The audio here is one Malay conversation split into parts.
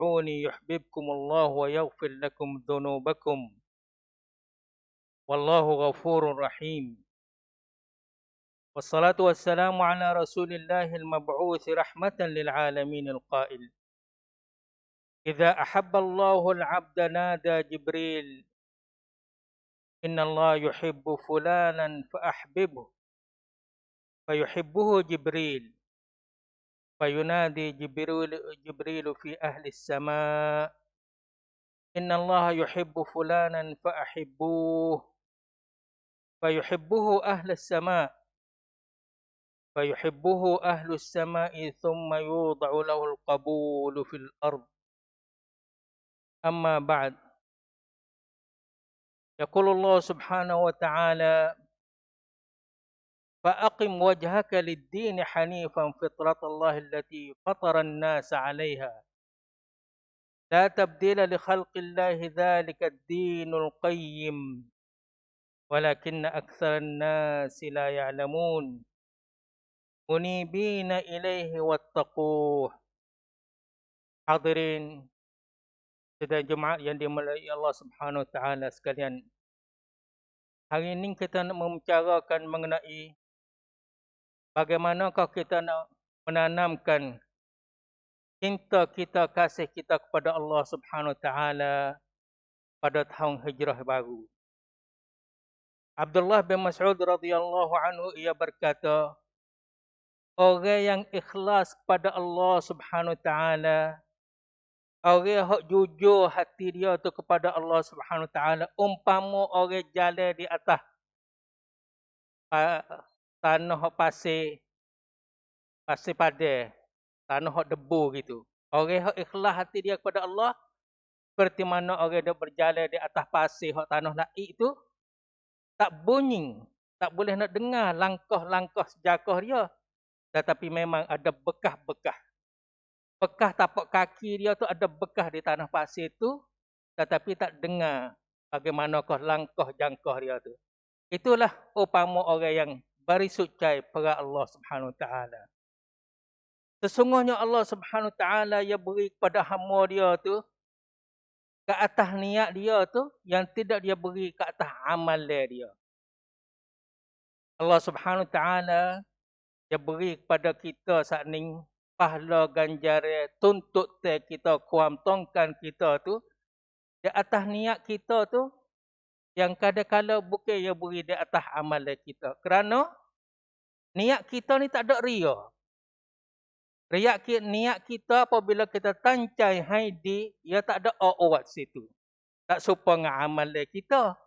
تحبوني يحببكم الله ويغفر لكم ذنوبكم والله غفور رحيم والصلاة والسلام على رسول الله المبعوث رحمة للعالمين القائل إذا أحب الله العبد نادى جبريل إن الله يحب فلانا فأحببه فيحبه جبريل فينادي جبريل في أهل السماء إن الله يحب فلانا فأحبوه فيحبه أهل السماء فيحبه أهل السماء ثم يوضع له القبول في الأرض أما بعد يقول الله سبحانه وتعالى فأقم وجهك للدين حنيفا فطرة الله التي فطر الناس عليها لا تبديل لخلق الله ذلك الدين القيم ولكن أكثر الناس لا يعلمون منيبين إليه واتقوه. Hadirin sidang Jumaat yang dimuliai Allah Subhanahu Wa Taala sekalian. Hari ini kita nak membicarakan mengenai bagaimanakah kita nak menanamkan cinta kita, kasih kita kepada Allah Subhanahu Wa Taala pada tahun hijrah baru. Abdullah bin Mas'ud radhiyallahu anhu ia berkata, orang yang ikhlas kepada Allah Subhanahu Wa Taala, orang yang jujur hati dia tu kepada Allah Subhanahu Wa Taala, umpama orang jalan di atas tanah pasir padan, tanah debu gitu. Orang yang ikhlas hati dia kepada Allah seperti mana orang yang berjalan di atas pasir tanah laik itu, tak bunyi, tak boleh nak dengar langkah-langkah sejakah dia, tetapi memang ada bekas-bekas. Bekas tapak kaki dia tu ada bekas di tanah pasir tu, tetapi tak dengar bagaimanakah langkah jangkah dia tu. Itulah upama orang yang berisucai pada Allah Subhanahu Wa Taala. Sesungguhnya Allah Subhanahu Wa Taala yang beri kepada hamba dia tu ke atas niat dia tu yang tidak dia beri ke atas amal dia. Allah Subhanahu Wa Taala dia beri kepada kita saat ni pahala ganjaran tuntut kita, kuam tongkan kita tu di atas niat kita tu yang kadang-kadang bukan dia beri di atas amal kita. Kerana niat kita ni tak ada ria. Niat kita apabila kita tancai haidi, ia tak ada awat situ. Tak serupa dengan amal kita.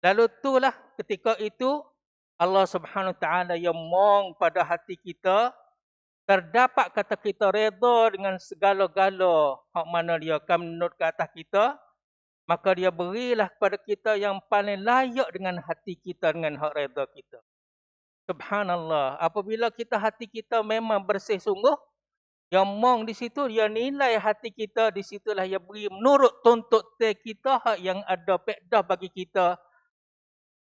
Lalu itulah ketika itu Allah Subhanahu Wa Taala yang mong pada hati kita, terdapat kata kita redha dengan segala-gala hak mana dia akan menurut ke atas kita, maka dia berilah kepada kita yang paling layak dengan hati kita, dengan hak redha kita. Subhanallah, apabila kita hati kita memang bersih sungguh, yang mong di situ dia nilai hati kita, di situlah dia beri menurut tuntut kita hak yang ada pedah bagi kita,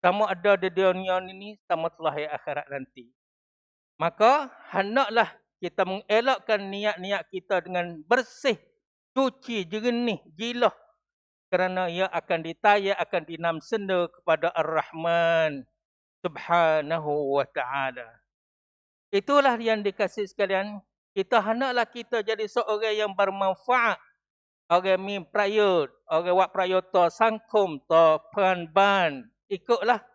sama ada di dunia ini sama telah di akhirat nanti. Maka hendaklah kita mengelakkan niat-niat kita dengan bersih, suci, jernih, jilah, kerana ia akan ditaya, akan dinamsenda kepada Ar-Rahman Subhanahu Wa Taala. Itulah yang dikasih sekalian. Kita hendaklah kita jadi seorang yang bermanfaat. Orang min prayut, orang wak prayota sangkum to peran-ban. Ikutlah.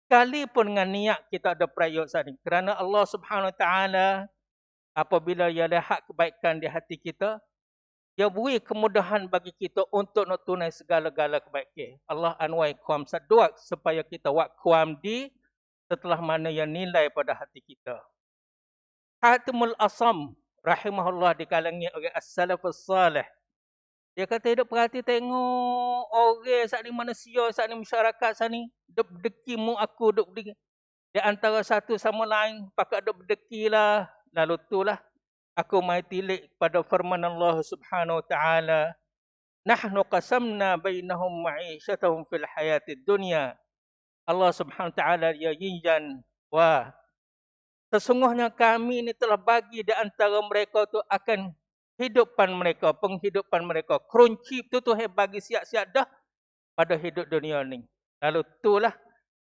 Sekalipun dengan niat kita ada prayut saat ini. Kerana Allah Subhanahu Wa Taala apabila ia lihat kebaikan di hati kita, dia beri kemudahan bagi kita untuk nak tunai segala-gala kebaikan. Allah anwai kuam saduak supaya kita wak kuam di setelah mana yang nilai pada hati kita. Hatimul Asam rahimahullah di kalangan orang as-salafus salih. Dia kata hidup perhati tengok orang saat ni, manusia saat ni, masyarakat saat ni, duk berdeki mu aku duk berdeki. Di antara satu sama lain pakai duk berdeki lah. Lalu itulah aku mai tilik pada firman Allah Subhanahu Wa Taala, nahnu qasamna bainahum ma'isyatahum fil hayatid dunya. Allah Subhanahu Wa Taala dia jinjan, wah, sesungguhnya kami ni telah bagi di antara mereka tu akan penghidupan mereka. Keruncip tu Tuhan bagi siap-siap dah pada hidup dunia ni. Lalu itulah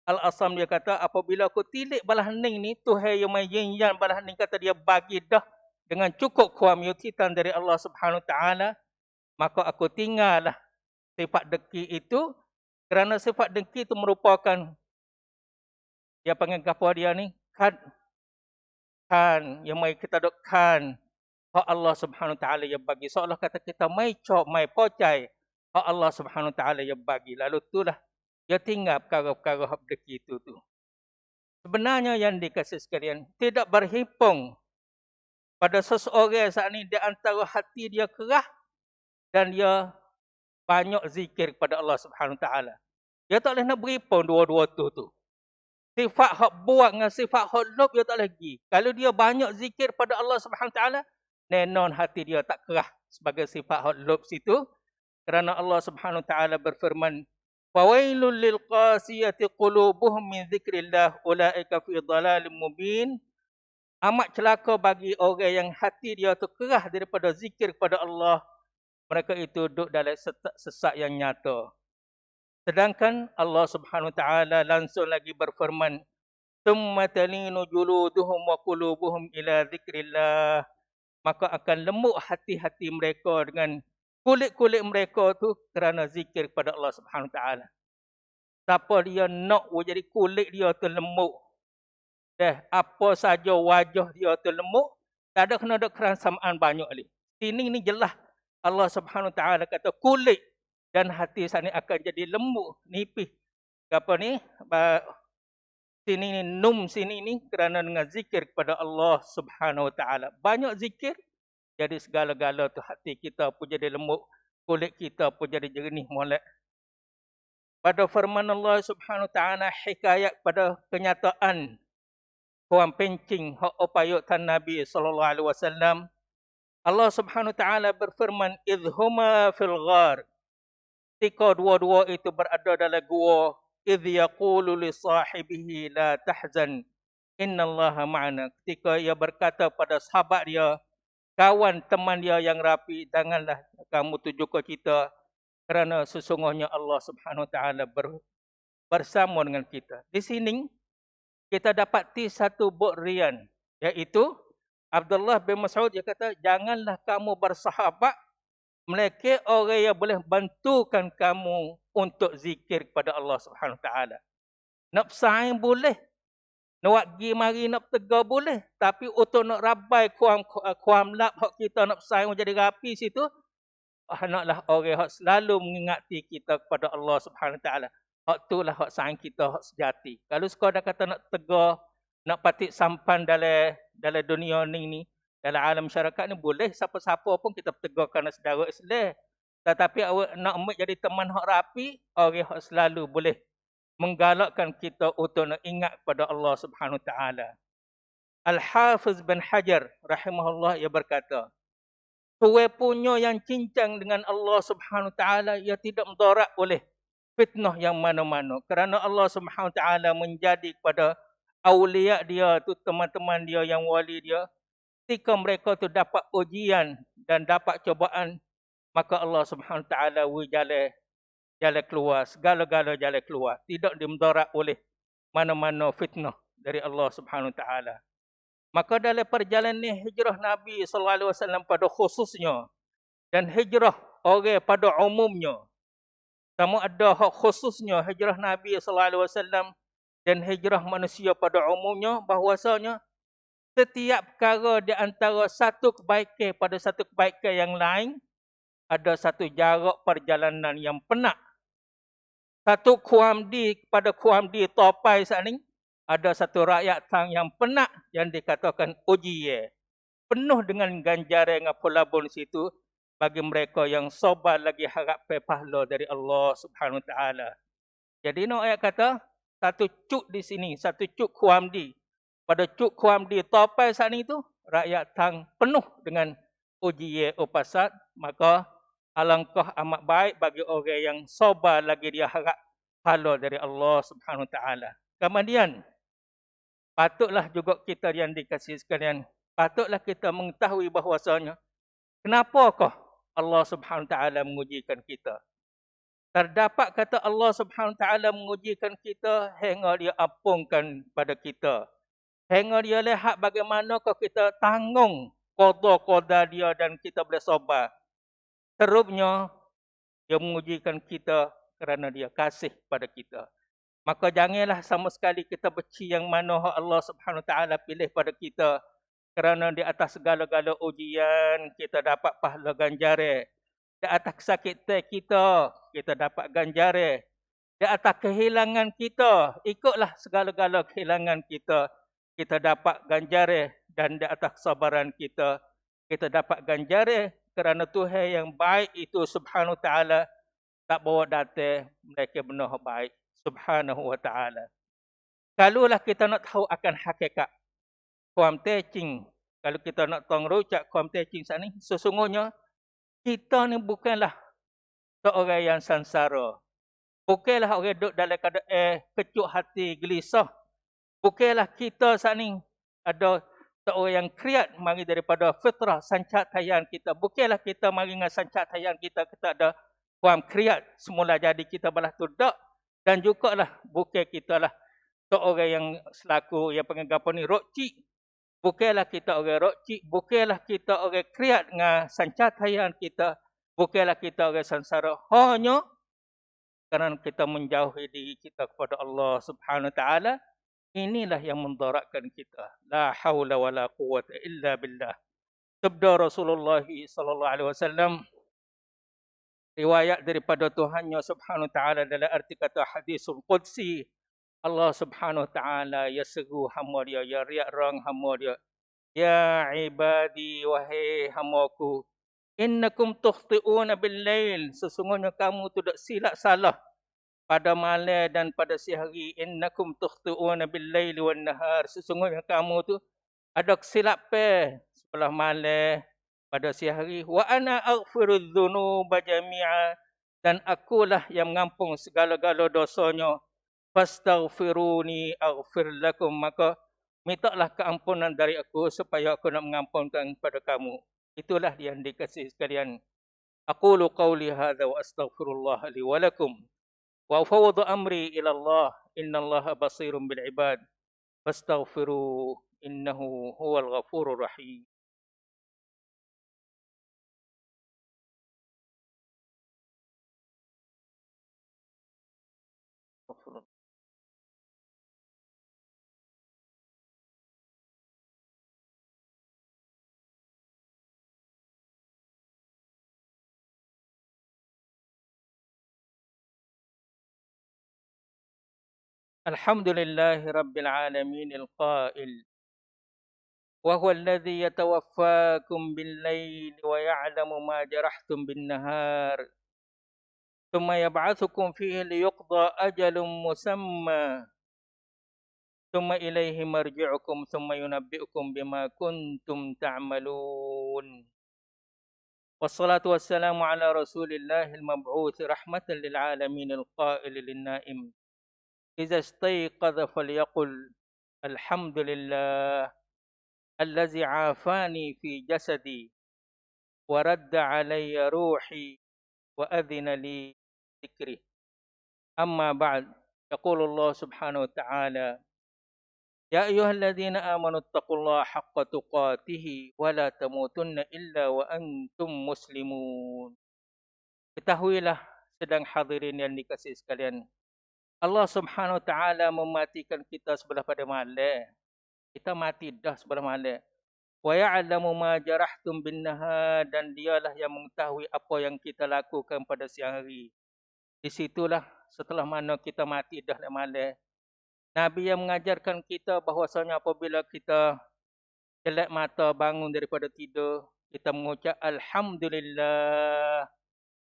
Al-Asam dia kata, apabila aku tilik balah ning ni, Tuhan yang main yin-yang balah ning kata dia bagi dah dengan cukup kuamiyutitan dari Allah Subhanahu Wa Taala, maka aku tinggallah sifat dengki itu, kerana sifat dengki itu merupakan, dia panggil apa dia ni, kan yang mai kita dokkan hak Allah Subhanahu Wa Taala yang bagi, seolah kata kita mai cok mai pocai hak Allah Subhanahu Wa Taala yang bagi. Lalu itulah dia tinggal perkara-perkara hak dengki itu tu. Sebenarnya yang dikasih sekalian, tidak berhimpun pada seseorang saat ini di antara hati dia kerah dan dia banyak zikir kepada Allah Subhanahu Taala. Dia tak boleh nak berhimpun dua-dua tu. Sifat hak buat dengan sifat hak lop dia tak lagi. Kalau dia banyak zikir pada Allah Subhanahu Taala, nenon hati dia tak kerah sebagai sifat hak lop situ. Kerana Allah Subhanahu Taala berfirman, "Fawailul lil qasiyati qulubuhum min dzikrillah ulaika fi dhalalin mubin." Amat celaka bagi orang yang hati dia tu kerah daripada zikir kepada Allah. Mereka itu duduk dalam sesat yang nyata. Sedangkan Allah Subhanahu Wa Taala langsung lagi berfirman, "Tsumma talinu juluduhum wa qulubuhum ila dzikrillah." Maka akan lembut hati-hati mereka dengan kulit-kulit mereka tu kerana zikir kepada Allah Subhanahu Wa Taala. Siapa dia nak jadi kulit dia tu lembut, apa saja wajah dia tu lembut, tak ada kena ada kerangsamaan banyak ni. Sini ni jelas Allah Subhanahu Wa Taala kata kulit dan hati sana akan jadi lembut, nipis. Apa ni? Sini ni sini ni kerana dengan zikir kepada Allah Subhanahu Wa Taala. Banyak zikir, jadi segala-gala tu hati kita pun jadi lembut, kulit kita pun jadi jernih molek. Pada firman Allah Subhanahu Wa Taala hikayat pada kenyataan kuam pencing hak opayut tan Nabi sallallahu alaihi wasallam, Allah Subhanahu Wa Taala berfirman, "Idhuma fil ghar." Ketika dua-dua itu berada dalam gua, idh yaqulu li sahibihi la tahzan innallaha ma'ana. Ketika ia berkata pada sahabat dia, kawan teman dia yang rapi, janganlah kamu tujukan kita kerana sesungguhnya Allah Subhanahu Wa Taala bersama dengan kita. Di sini kita dapati satu bukrian, iaitu Abdullah bin Mas'ud dia kata, janganlah kamu bersahabat melainkan orang yang boleh bantukan kamu untuk zikir kepada Allah Subhanahu Wa Taala. Nak bersaing boleh, nak pergi mari nak tegar boleh, tapi untuk nak rabai kuam lap hak kita nak bersaing jadi rapi situ, naklah orang hak selalu mengingati kita kepada Allah Subhanahu Wa Taala. Hak itulah hak saing kita hak sejati. Kalau sekadar kata nak tegar, nak patik sampan dalam dunia ni, dalam alam masyarakat ni boleh siapa-siapa pun kita tegakkan saudara Islam. Tetapi awak nak jadi teman hak rapi, orang hak selalu boleh menggalakkan kita untuk nak ingat kepada Allah Subhanahu Wa Taala. Al-Hafiz bin Hajar rahimahullah ia berkata, "Tuwe punya yang cincang dengan Allah Subhanahu Wa Taala, ia tidak mudarat oleh fitnah yang mana-mana. Kerana Allah Subhanahu Wa Taala menjadi kepada awliya dia tu, teman-teman dia yang wali dia, ketika mereka tu dapat ujian dan dapat cobaan, maka Allah Subhanahu Wa Taala jalan keluar, segala-gala jalan keluar. Tidak dimudarat oleh mana-mana fitnah dari Allah Subhanahu Wa Taala. Maka dalam perjalanan hijrah Nabi sallallahu alaihi wasallam pada khususnya dan hijrah orang pada umumnya, sama ada hak khususnya hijrah Nabi sallallahu alaihi wasallam dan hijrah manusia pada umumnya, bahwasanya setiap perkara di antara satu kebaikan pada satu kebaikan yang lain, ada satu jarak perjalanan yang penak. Satu kuamdi kepada kuamdi topai saat ini, ada satu rakyat tang yang penak yang dikatakan ujiye. Penuh dengan ganjaran dengan pelabun situ bagi mereka yang sabar lagi harap pahala dari Allah Subhanahu Wa Taala. Jadi no ayat kata, satu cuk di sini, satu cuk kuamdi. Pada cuk kuam di topai saat itu, rakyat tang penuh dengan ujian upasat, maka alangkah amat baik bagi orang yang sabar lagi dia harap pahala dari Allah Subhanahu Wa Taala. Kemudian, patutlah juga kita yang dikasihi sekalian, patutlah kita mengetahui bahwasanya Kenapakah Allah Subhanahu Wa Taala mengujikan kita? Terdapat kata Allah Subhanahu Wa Taala mengujikan kita hingga dia ampunkan pada kita. Hingga dia lihat bagaimanakah kita tanggung qada dia dan kita boleh sabar. Terupnya, dia mengujikan kita kerana dia kasih pada kita. Maka janganlah sama sekali kita benci yang mana Allah Subhanahu Wa Taala pilih pada kita. Kerana di atas segala-gala ujian, kita dapat pahala ganjaran. Di atas sakit kita, kita dapat ganjaran. Di atas kehilangan kita, ikutlah segala-gala kehilangan kita, kita dapat ganjaran. Dan di atas sabaran kita, kita dapat ganjaran. Kerana Tuhan yang baik itu Subhanahu Wa Taala tak bawa datang mereka benar baik. Subhanahu Wa Taala. Kalaulah kita nak tahu akan hakikat kuam teaching, kalau kita nak tahu rujak kuam teaching saat ni, sesungguhnya kita ni bukanlah seorang yang sansara. Bukanlah orang duduk dalam keadaan kecut hati, gelisah. Bukanlah kita saat ni ada seorang yang kriat mari daripada fitrah sancatayan kita. Bukanlah kita mari dengan sancatayan kita ada kuam kriat semula jadi kita balas tu tak. Dan juga lah bukan kita lah seorang yang selaku yang penganggap ni rokcik. Bukanlah kita orang rokcik. Bukanlah kita orang kriat dengan sancatayan kita. Bukanlah kita orang sansara. Hanya kerana kita menjauhi diri kita kepada Allah Subhanahu Wa Taala. Inilah yang mendaratkan kita. La haula wa la quwwata illa billah. Sabda Rasulullah sallallahu alaihi wasallam, riwayat daripada Tuhannya Subhanahu Wa Taala dalam arti kata hadisul qudsi, Allah Subhanahu Wa Taala ya seru hamba dia, ya riak rang hamba dia. Ya ibadi wahai hamba-Ku, innakum tukhti'una bil lail, sesungguhnya kamu tu dak silap salah pada malam dan pada siang hari. Innakum tukhti'una bil laili wan nahar, sesungguhnya kamu tu ada kesilapan sebelah malam pada siang hari. Wa ana aghfirudz dzunuba jami'a, dan akulah yang mengampun segala-gala dosanya. Fastaghfiruni aghfir lakum, maka mintalah keampunan dari aku supaya aku nak mengampunkan kepada kamu. Itulah yang dikasihi sekalian. Aqulu qawli hadza wa astaghfirullah li wa lakum. Wa ufawwidu amri ila Allah, innallaha basirun bil ibad. Fastaghfiru innahu huwal ghafurur rahim. Alhamdulillahi rabbil alamin al-qail. وهو الذي يتوفاكم بالليل ويعلم ما جرحتم بالنهار ثم يبعثكم فيه ليقضى أجل مسمى ثم إليه مرجعكم ثم ينبئكم بما كنتم تعملون والصلاة والسلام على رسول الله المبعوث رحمة للعالمين القائل للنائم إذا استيقظ فليقل الحمد لله الذي عافاني في جسدي ورد علي روحي وأذن لي ذكري. أما بعد، يقول الله سبحانه وتعالى: يا أيها الذين آمنوا اتقوا الله حق تقاته ولا تموتن إلا وأنتم مسلمون. Ketahuilah sedang hadirin yang dikasihi sekalian, Allah Subhanahu Wa Taala mematikan kita sebelah pada malam. Kita mati dah sebelah malam. Wa ya'lamu ma jarahtum bin nahar, dan dialah yang mengetahui apa yang kita lakukan pada siang hari. Di situlah setelah mana kita mati dah malam. Nabi yang mengajarkan kita bahwasanya apabila kita jelek mata bangun daripada tidur, kita mengucap alhamdulillah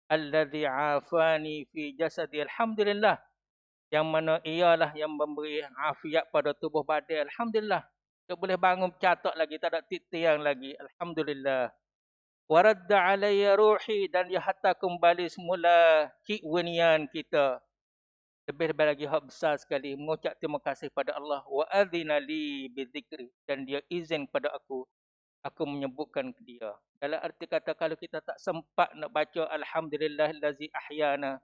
allazi afani fi jasadi. Alhamdulillah, yang mana ialah yang memberi afiat pada tubuh badan. Alhamdulillah. Tak boleh bangun catak lagi, tak ada tiang lagi. Alhamdulillah. Waradda alayya ruhi, dan dia hatta kembali semula kewenian kita. Lebih lagi hak besar sekali mengucap terima kasih pada Allah. Wa adzina li bidzikri, dan dia izin pada aku aku menyebutkan ke dia. Dalam arti kata kalau kita tak sempat nak baca Alhamdulillahillazi ahyana,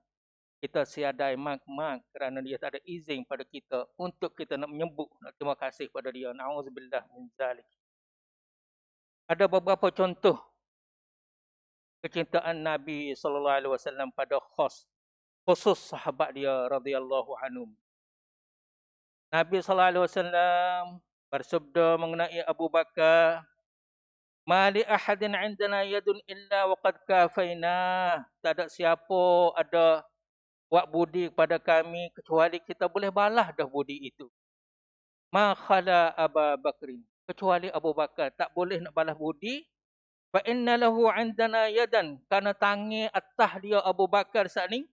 kita siadai mak kerana dia tak ada izin pada kita untuk kita nak menyebut, nak terima kasih pada dia. Na'udzubillah min zalik. Ada beberapa contoh kecintaan Nabi SAW pada khusus sahabat dia radhiyallahu anhum. Nabi SAW bersabda mengenai Abu Bakar, "Ma li ahadin 'indana yadun illa wa qad kafaina." Tak ada siapa ada buat budi kepada kami kecuali kita boleh balas dah budi itu. Ma khala Abu Bakrin, kecuali Abu Bakar tak boleh nak balas budi. Fa inna lahu 'indana yadan, kerana tangan atas dia Abu Bakar saat ni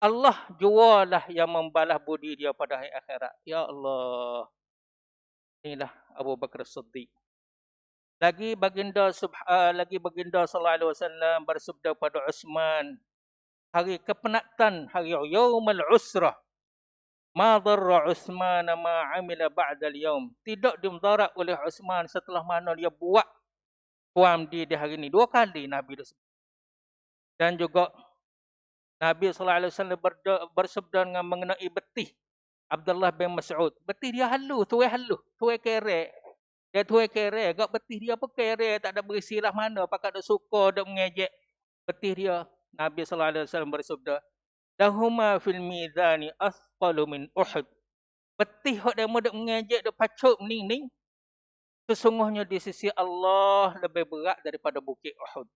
Allah jualah yang membalas budi dia pada hari akhirat. Ya Allah. Inilah Abu Bakar Siddiq. Lagi baginda sallallahu alaihi wasallam bersabda pada Uthman, hari kepenatan, hari yaumul usrah, ma darra Uthman ma amila ba'da al-yaum. Tidak dimudarat oleh Uthman setelah mana dia buat puam di hari ini. 2 kali Nabi disebut. Dan juga Nabi sallallahu alaihi wasallam bersabda dengan mengenai betih Abdullah bin Mas'ud. Betih dia halu, tuai kerek. Dia tuai kerek, gak betih dia pun kerek, tak ada berisilah mana, pakat dak suka dak mengejek betih dia. Nabi sallallahu alaihi wasallam bersabda, "Lahuma fil mizani athqalu min Uhud." Betih hok demo dak mengejek, dak pacuk ning-ning, sesungguhnya di sisi Allah lebih berat daripada bukit Uhud.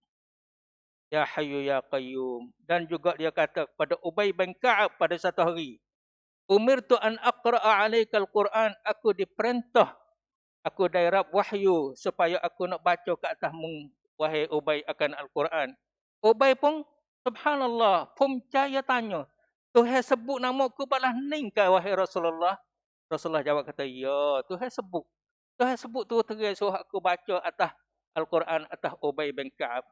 Ya Hayyu Ya Qayyum. Dan juga dia kata kepada Ubay bin Ka'ab pada satu hari, "Umirtu an aqra'a 'alaikal Qur'an." Aku diperintah, aku dairab wahyu supaya aku nak baca ke atasmu, wahai Ubay, akan Al-Quran. Ubay pun subhanallah, pun percaya tanya, "Tuhan sebut nama aku balas ning ke wahai Rasulullah?" Rasulullah jawab kata, "Ya, Tuhan sebut. Tuhan sebut tu terus suruh aku baca atas Al-Quran atas Ubay bin Ka'ab."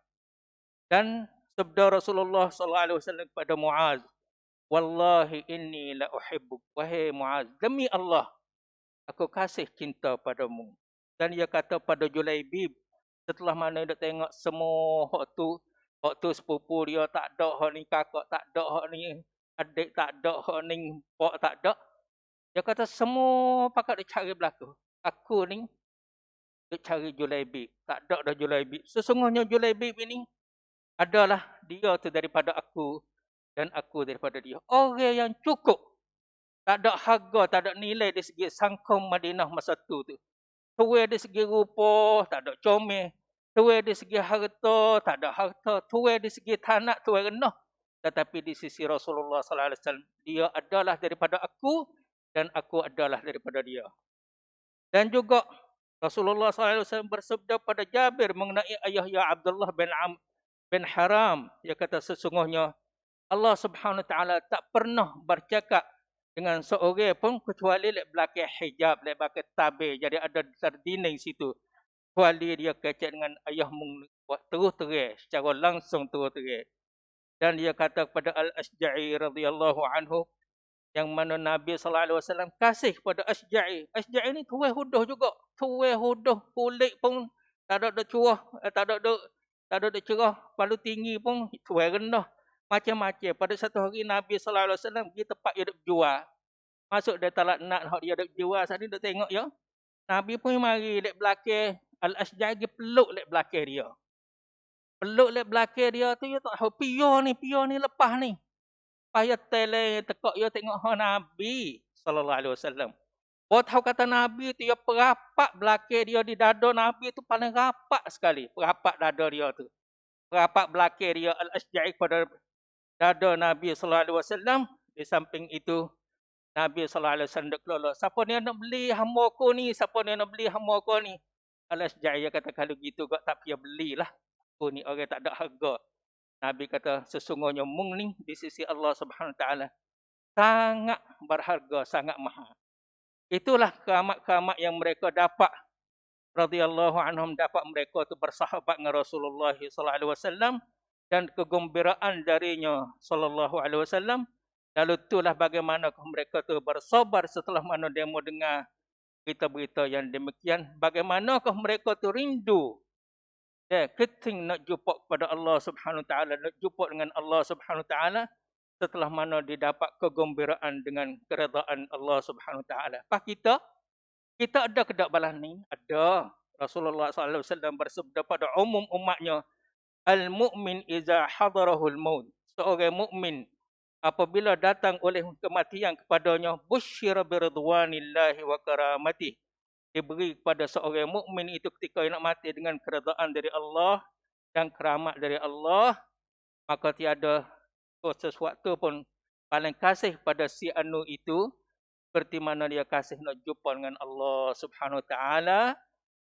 Dan sabda Rasulullah SAW kepada Muaz, "Wallahi inni la uhibbuk." Wahai Muaz, demi Allah, aku kasih cinta padamu. Dan dia kata pada Julaibib, setelah mana dia tengok semua hak tu sepupu dia tak ada, hak ni kakak tak ada, hak ni adik tak ada, hak ni pak tak ada. Dia kata semua pakat dia cari belakang. Aku ni dia cari Julaibib. Tak ada dah Julaibib. Sesungguhnya Julaibib ini adalah dia tu daripada aku dan aku daripada dia. Orang yang cukup. Tak ada harga, tak ada nilai dari segi sangkong Madinah masa tu. Tuai dari segi rupa, tak ada comel. Tuai dari segi harta, tak ada harta. Tuai dari segi tanah, tuai rendah. Tetapi di sisi Rasulullah SAW, dia adalah daripada aku dan aku adalah daripada dia. Dan juga Rasulullah SAW bersabda pada Jabir mengenai ayahnya Abdullah bin Haram. Dia kata sesungguhnya Allah Subhanahu Wa Taala tak pernah bercakap dengan seorang pun kecuali lek belakang hijab, lek belakang tabir. Jadi ada terdinding situ. Kecuali dia kecek dengan ayahmu terus-terus, secara langsung terus-terus. Dan dia kata kepada Al-Asja'i radhiyallahu anhu, yang mana Nabi SAW kasih kepada Asja'i. Asja'i ni tuai huduh juga. Tuai huduh, kulit pun tak ada curah, tak ada cerah, palu tinggi pun tuai rendah. Macam-macam. Pada satu hari Nabi SAW pergi tempat dia duk berjual. Masuk dia talak nak dia duk berjual. Saat ni duk tengok ya. Nabi pun mari lek belakang Al-Asja'i, dia peluk lek belakang dia. Peluk lek belakang dia tu, dia tak tahu pia ni lepas ni. Payah tele tekak dia tengok Nabi SAW. Buat tahu kata Nabi tu, dia perapat belakang dia di dada Nabi tu paling rapat sekali. Perapat dada dia tu. Perapat belakang dia Al-Asja'i pada dada Nabi SAW. Di samping itu, Nabi SAW keluar. Siapa ni nak beli hamba aku ni? Siapa ni nak beli hamba aku ni? Al-Asja'i kata, kalau gitu kau tak payah belilah. Aku ni orang tak ada harga. Nabi kata, sesungguhnya mung ni di sisi Allah Subhanahu Wa Taala sangat berharga, sangat mahal. Itulah keramat-keramat yang mereka dapat. Radhiyallahu anhum, dapat mereka tu bersahabat dengan Rasulullah SAW. Dan kegembiraan darinya sallallahu alaihi wasallam. Lalu itulah bagaimana mereka tu bersabar setelah mana dia mau dengar berita-berita yang demikian, bagaimanakah mereka tu rindu keting nak jumpa kepada Allah Subhanahu Wa Taala, nak jumpa dengan Allah Subhanahu Wa Taala setelah mana didapat kegembiraan dengan keredaan Allah Subhanahu Wa Taala. Apa kita ada ke tak balas ni? Ada. Rasulullah sallallahu alaihi wasallam bersabda pada umum umatnya, al-mu'min iza hadarahul maut. Seorang mukmin apabila datang oleh kematian kepadanya, busyira biridwanillahi wa karamatih. Diberi kepada seorang mukmin itu ketika nak mati dengan keredaan dari Allah dan keramat dari Allah, maka tiada sesuatu pun paling kasih pada si anu itu seperti mana dia kasih nak jumpa dengan Allah Subhanahu Wa Taala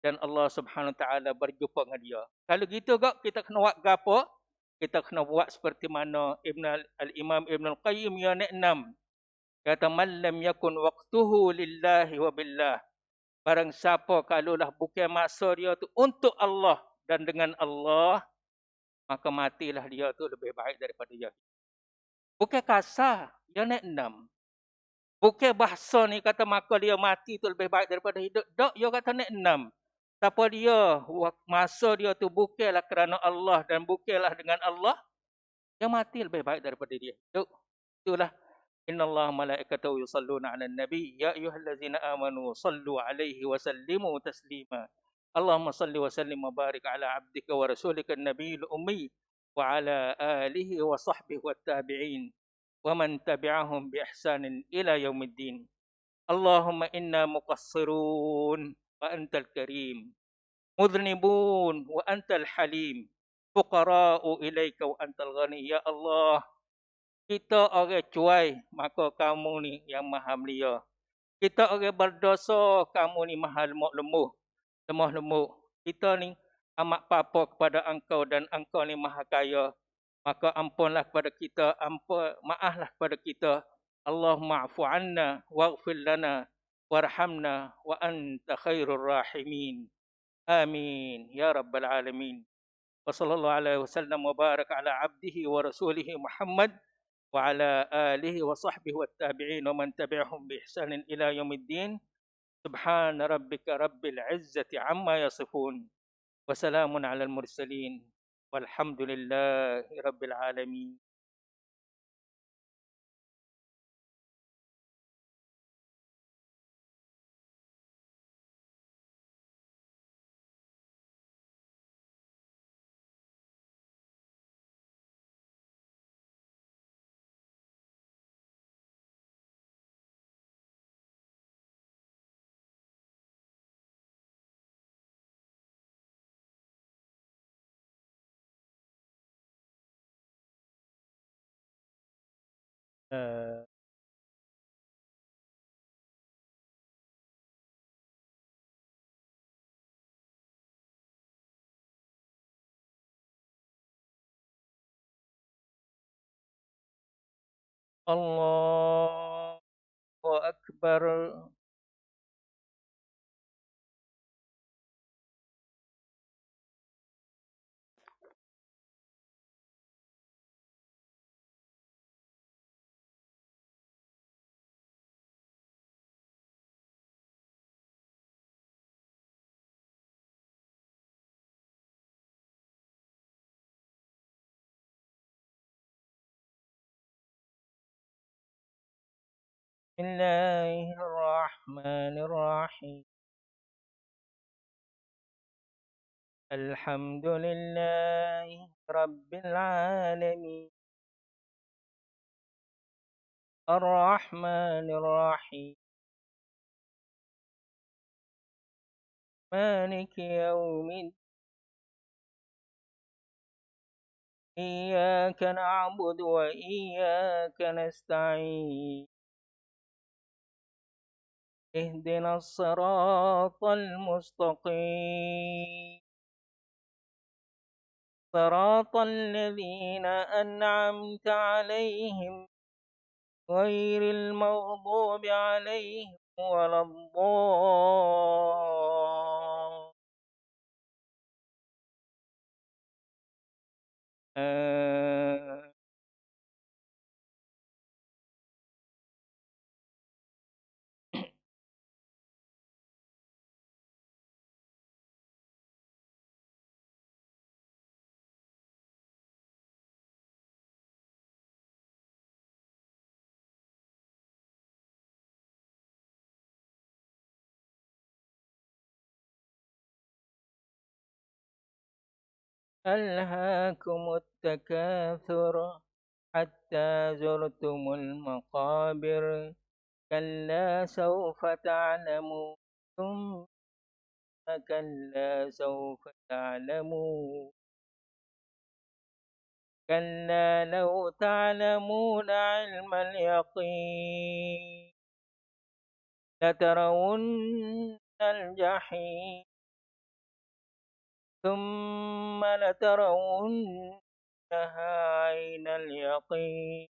dan Allah Subhanahu Wa Taala berjumpa dengan dia. Kalau gitu gak kita kena buat gapo? Kita kena buat seperti mana Al-Imam Ibn Al-Qayyim ya enam. Kata man lam yakun waqtuhu lillahi wa billah. Barang siapa kalaulah bukan masa dia tu untuk Allah dan dengan Allah, maka matilah dia tu lebih baik daripada dia. Bukan kasar, dia enam. Bukan bahasa ni kata maka dia mati tu lebih baik daripada hidup. Dok, dia kata enam. Siapa dia, masa dia tu bukanlah kerana Allah dan bukanlah dengan Allah, dia mati lebih baik daripada dia hidup. Itulah innallaha malaikatahu yusalluna 'alan nabi ya ayyuhallazina amanu sallu 'alaihi wa sallimu taslima. Allahumma salli wa sallim wa barik 'ala 'abdika wa rasulika an-nabiyil ummi wa 'ala alihi wa sahbihi wat tabi'in wa man tabi'ahum bi ihsanin ila yaumiddin. Allahumma inna muqassirun wa antal karim, mudhnibun wa antal halim, fuqara'u ilaika wa antal ghani. Ya Allah, kita orang cuai, maka kamu ni yang maha mulia. Kita orang berdosa, kamu ni maha lemah lembut. Kita ni amat papa kepada engkau dan engkau ni maha kaya. Maka ampunlah kepada kita, maaflah kepada kita. Allahumma afu anna, waghfir lana, warhamna, wa anta khairur rahimin. Amin. Ya Rabbal Alamin. Wa sallallahu alaihi wasallam wa baraka ala abdihi wa rasulihi Muhammad وعلى آله وصحبه والتابعين ومن تبعهم بإحسان إلى يوم الدين. سبحان ربك رب العزة عما يصفون وسلام على المرسلين والحمد لله رب العالمين. الله أكبر. بسم الله الرحمن الرحيم. الحمد لله رب العالمين الرحمن الرحيم مالك يوم الدين. إياك نعبد وإياك نستعين. اهدنا الصراط المستقيم صراط الذين أنعمت عليهم غير المغضوب عليهم ولا الضالين. ألهاكم التكاثر حتى زرتم المقابر كلا سوف تعلمون ثم كلا سوف تعلمون كلا لو تعلمون علم اليقين لترون الجحيم ثم لترونها عين اليقين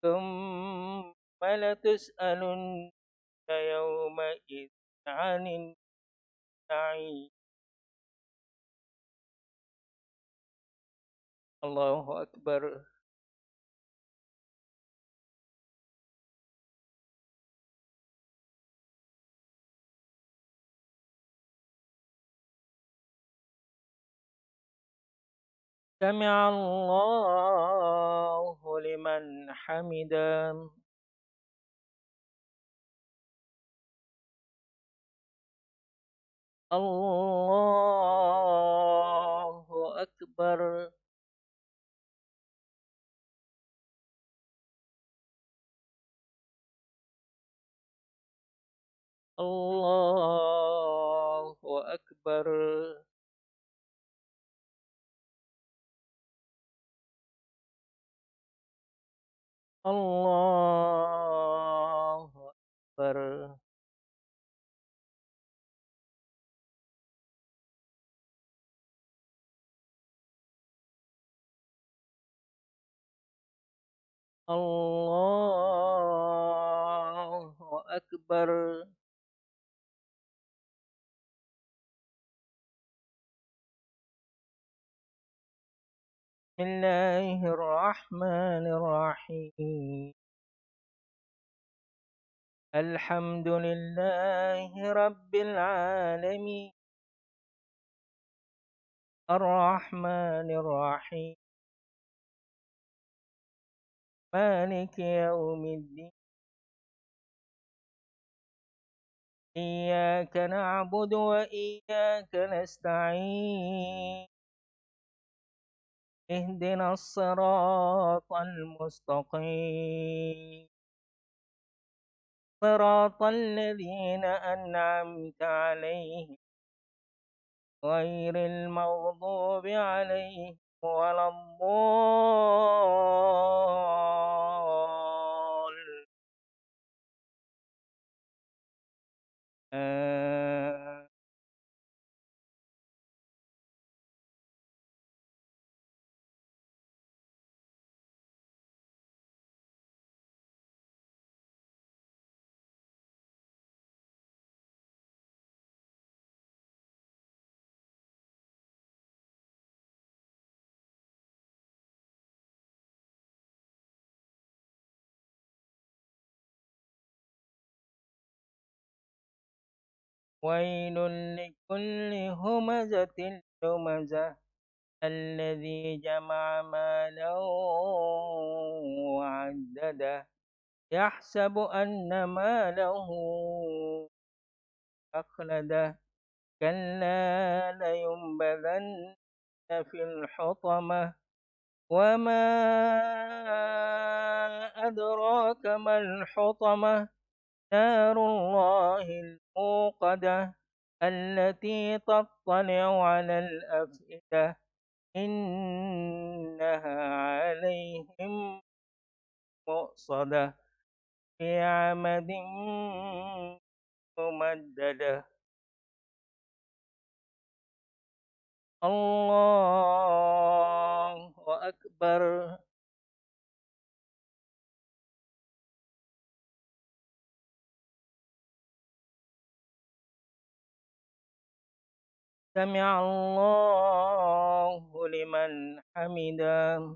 ثم لتسألن يومئذ عن النعيم. الله أكبر. سمع الله لمن حمده. الله أكبر. الله أكبر. الله أكبر. الله أكبر. بسم الله الرحمن الرحيم. الحمد لله رب العالمين الرحمن الرحيم مالك يوم الدين إياك نعبد وإياك نستعين اهدنا الصراط المستقيم صراط الذين أنعمت عليهم غير المغضوب عليهم ولا الضالين. ويل لكل همزة لمزة الذي جمع مالا وعدده يحسب أن ماله أخلده كلا لينبذن في الحطمة وما أدراك ما الحطمة نار الله الموقدة التي تطلع على الأفئدة إنها عليهم مؤصدة في عمد ممددة. الله أكبر. سمع الله لمن حمده.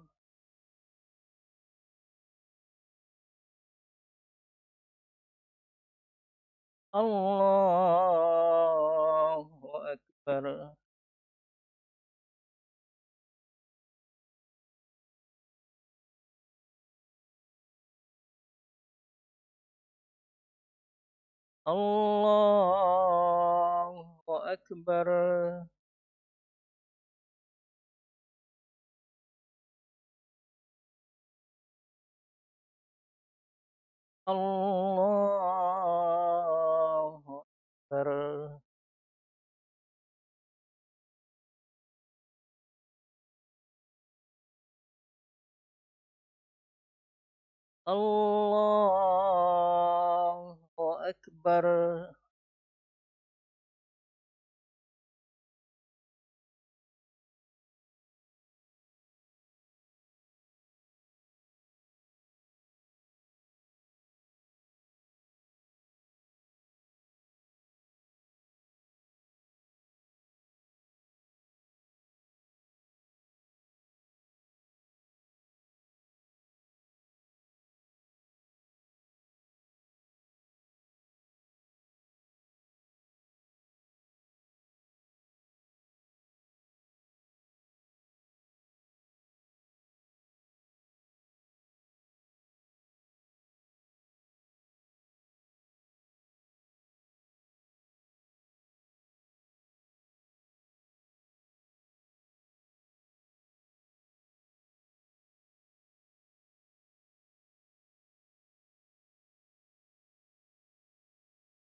الله أكبر. الله أكبر. Allahu Akbar. Allahu Akbar.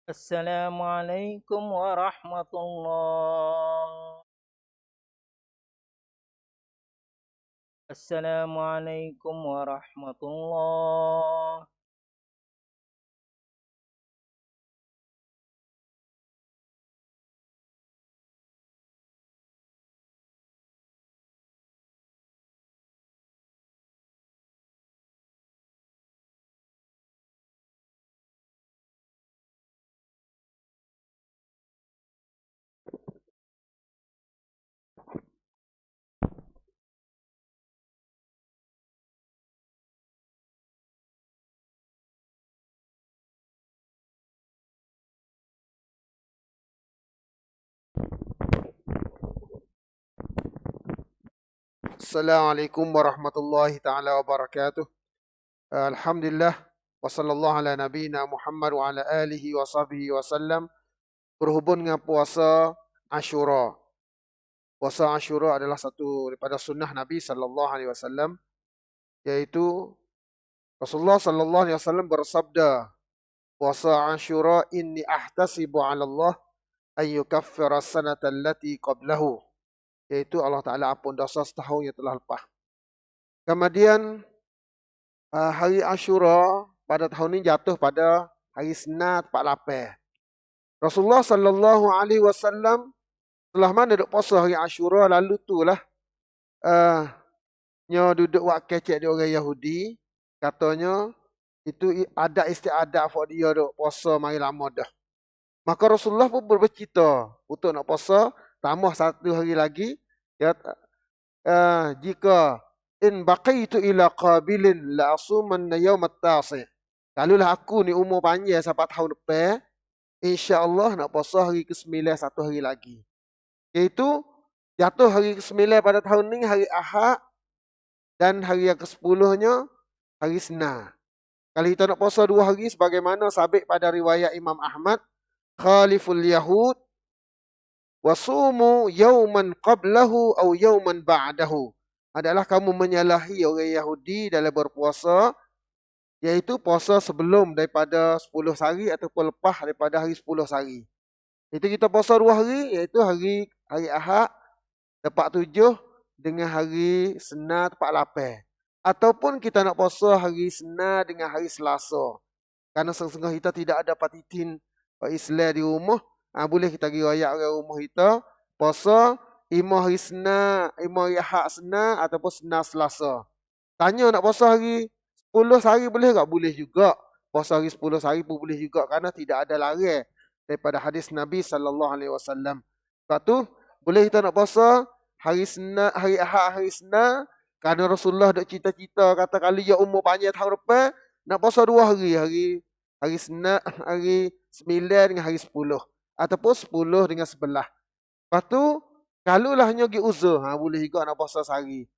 Assalamualaikum warahmatullahi. Assalamualaikum warahmatullahi. Assalamualaikum warahmatullahi taala wabarakatuh. Alhamdulillah wa sallallahu ala nabiyina Muhammad wa ala alihi wa sahbihi wasallam. Berhubung dengan puasa Ashura. Puasa Ashura adalah satu daripada sunnah Nabi sallallahu alaihi wasallam, yaitu Rasulullah sallallahu alaihi wasallam bersabda, puasa Ashura inni ahtasibu 'ala Allah an yukaffira as-sanata allati qablahu, yaitu Allah Taala ampun dosa setahun yang telah lepas. Kemudian hari Ashura pada tahun ini jatuh pada hari Senin 48. Rasulullah sallallahu alaihi wasallam setelah mana duk puasa hari Ashura lalu tulah nya duduk buat kecek dia orang Yahudi, katanya itu ada istiadat for dia duk puasa mari lama dah. Maka Rasulullah pun bercerita untuk nak puasa tambah satu hari lagi, ya, jika in baqitu ila qabilin la asumanna yawm at-tasi'. Kalaulah aku ni umur panjang sampai tahun depan, insya-Allah nak puasa hari ke-9 satu hari lagi. Iaitu jatuh hari ke-9 pada tahun ni hari Ahad dan hari yang ke-10-nya hari Senin. Kalau kita nak puasa 2 hari sebagaimana sabit pada riwayat Imam Ahmad, khaliful yahud wasumu yawman qablahu aw yawman ba'dahu. Adalah kamu menyalahi orang Yahudi dalam berpuasa, iaitu puasa sebelum daripada 10 hari ataupun lepas daripada hari 10 hari. Itu kita puasa 2 hari, iaitu hari Ahad tepat 7 dengan hari Senin tepat 8. Ataupun kita nak puasa hari Senin dengan hari Selasa. Karena setengah kita tidak ada patitin Islam di rumah, boleh kita pergi royak orang rumah kita puasa 5 hari Senin, 5 hari Ahad Senin ataupun Senin Selasa. Tanya nak puasa hari 10 hari boleh tak? Boleh juga. Puasa hari 10 hari pun boleh juga, kerana tidak ada larang daripada hadis Nabi sallallahu alaihi wasallam. Sebab tu boleh kita nak puasa hari Senin, hari Ahad, hari Senin, kerana Rasulullah duk cita-cita kata kalau ya umur panjang tahun depan nak puasa 2 hari, hari Senin, hari 9 dengan hari 10 ataupun 10 dengan 11. Lepas tu kalaulah hanya pergi uzur, boleh juga nak puasa sehari.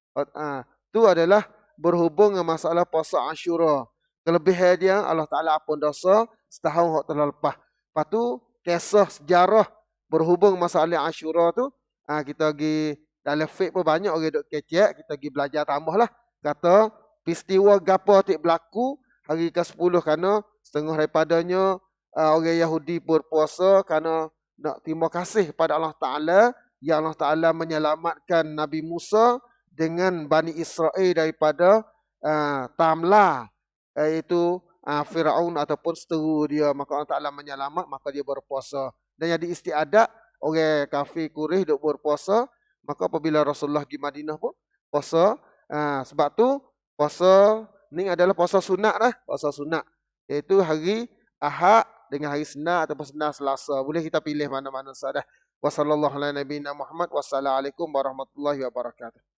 Tu adalah berhubung dengan masalah puasa Ashura. Kelebihan dia Allah Ta'ala ampun dosa setahun yang telah lepas. Lepas tu kisah sejarah berhubung masalah Ashura tu, kita pergi dalam fiqh pun banyak orang duk kecek, kita pergi belajar tambah lah. Kata peristiwa gapo tik berlaku hari ke-10 kerana setengah daripadanya orang Yahudi berpuasa kerana nak terima kasih kepada Allah Ta'ala yang Allah Ta'ala menyelamatkan Nabi Musa dengan Bani Israel daripada Tamla, iaitu Firaun ataupun seteru dia. Maka Allah Ta'ala menyelamat, maka dia berpuasa. Dan jadi istiadat orang kafir Quraisy duk berpuasa, maka apabila Rasulullah di Madinah pun puasa. Sebab tu puasa ni adalah puasa sunat lah, puasa sunat. Iaitu hari Ahad dengan hari Senin ataupun Senin Selasa. Boleh kita pilih mana-mana sahaja. Wassalamualaikum warahmatullahi wabarakatuh.